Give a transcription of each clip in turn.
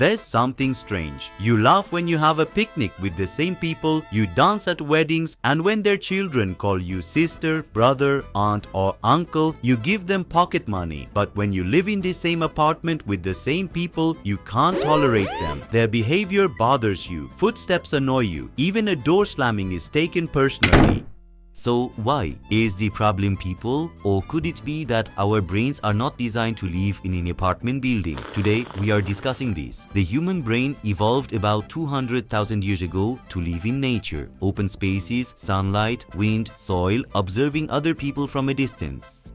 There's something strange. You laugh when you have a picnic with the same people, you dance at weddings, and when their children call you sister, brother, aunt, or uncle, you give them pocket money. But when you live in the same apartment with the same people, you can't tolerate them. Their behavior bothers you, footsteps annoy you, even a door slamming is taken personally. So why? Is the problem people? Or could it be that our brains are not designed to live in an apartment building? Today we are discussing this. The human brain evolved about 200,000 years ago to live in nature. Open spaces, sunlight, wind, soil, observing other people from a distance.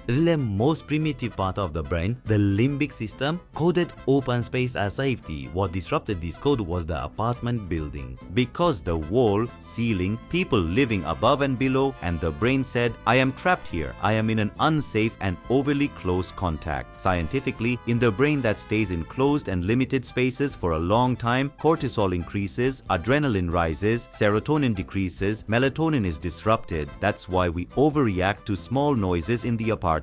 The most primitive part of the brain, the limbic system, coded open space as safety. What disrupted this code was the apartment building. Because the wall, ceiling, people living above and below, and the brain said, I am trapped here. I am in an unsafe and overly close contact. Scientifically, in the brain that stays in closed and limited spaces for a long time, cortisol increases, adrenaline rises, serotonin decreases, melatonin is disrupted. That's why we overreact to small noises in the apartment.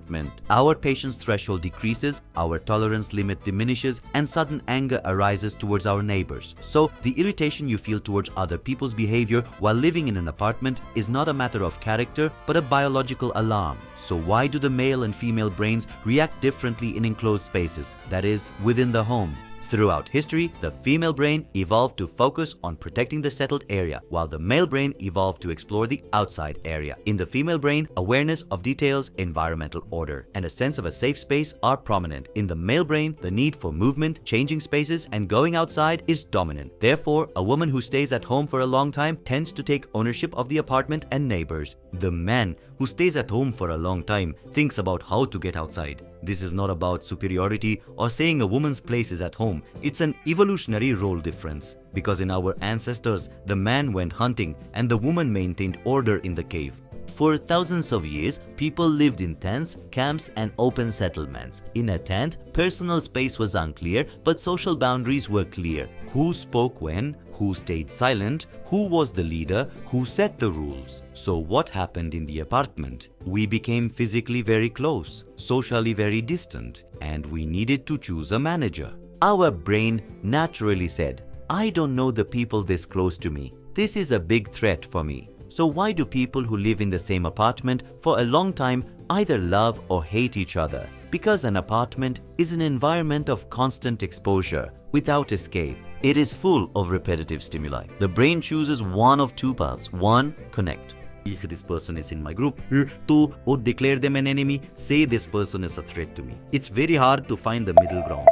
Our patience threshold decreases, our tolerance limit diminishes, and sudden anger arises towards our neighbors. So, the irritation you feel towards other people's behavior while living in an apartment is not a matter of character, but a biological alarm. So why do the male and female brains react differently in enclosed spaces, that is, within the home? Throughout history, the female brain evolved to focus on protecting the settled area, while the male brain evolved to explore the outside area. In the female brain, awareness of details, environmental order, and a sense of a safe space are prominent. In the male brain, the need for movement, changing spaces, and going outside is dominant. Therefore, a woman who stays at home for a long time tends to take ownership of the apartment and neighbors. The man who stays at home for a long time thinks about how to get outside. This is not about superiority or saying a woman's place is at home. It's an evolutionary role difference. Because in our ancestors, the man went hunting and the woman maintained order in the cave. For thousands of years, people lived in tents, camps, and open settlements. In a tent, personal space was unclear, but social boundaries were clear. Who spoke when? Who stayed silent? Who was the leader? Who set the rules? So what happened in the apartment? We became physically very close, socially very distant, and we needed to choose a manager. Our brain naturally said, I don't know the people this close to me. This is a big threat for me. So why do people who live in the same apartment for a long time either love or hate each other? Because an apartment is an environment of constant exposure, without escape. It is full of repetitive stimuli. The brain chooses one of two paths. One, connect. If this person is in my group, to declare them an enemy, say this person is a threat to me. It's very hard to find the middle ground.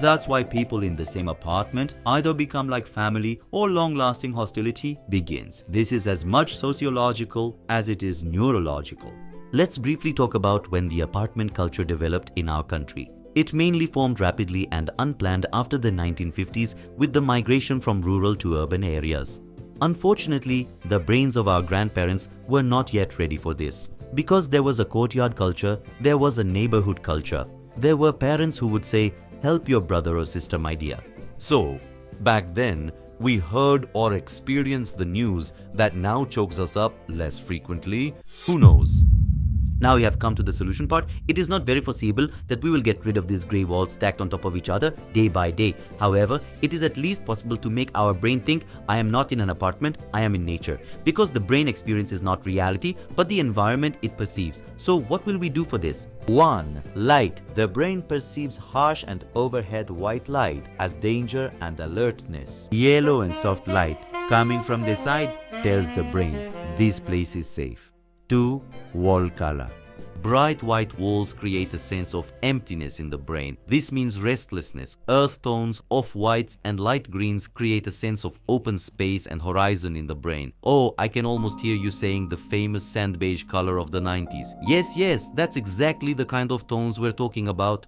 That's why people in the same apartment either become like family or long-lasting hostility begins. This is as much sociological as it is neurological. Let's briefly talk about when the apartment culture developed in our country. It mainly formed rapidly and unplanned after the 1950s with the migration from rural to urban areas. Unfortunately, the brains of our grandparents were not yet ready for this. Because there was a courtyard culture, there was a neighborhood culture. There were parents who would say, help your brother or sister, my dear. So, back then, we heard or experienced the news that now chokes us up less frequently. Who knows? Now we have come to the solution part. It is not very foreseeable that we will get rid of these grey walls stacked on top of each other day by day. However, it is at least possible to make our brain think, I am not in an apartment, I am in nature. Because the brain experiences not reality, but the environment it perceives. So what will we do for this? 1. Light. The brain perceives harsh and overhead white light as danger and alertness. Yellow and soft light coming from the side tells the brain, this place is safe. 2. Wall color. Bright white walls create a sense of emptiness in the brain. This means restlessness. Earth tones, off-whites and light greens create a sense of open space and horizon in the brain. Oh, I can almost hear you saying the famous sand beige color of the 90s. Yes, that's exactly the kind of tones we're talking about.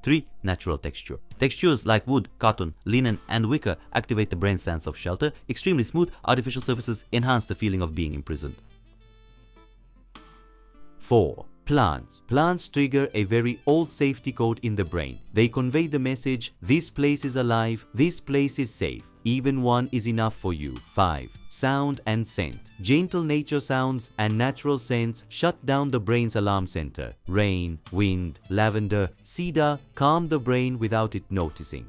3. Natural texture. Textures like wood, cotton, linen, and wicker activate the brain's sense of shelter. Extremely smooth, artificial surfaces enhance the feeling of being imprisoned. 4. Plants. Plants trigger a very old safety code in the brain. They convey the message, this place is alive, this place is safe. Even one is enough for you. 5. Sound and scent. Gentle nature sounds and natural scents shut down the brain's alarm center. Rain, wind, lavender, cedar calm the brain without it noticing.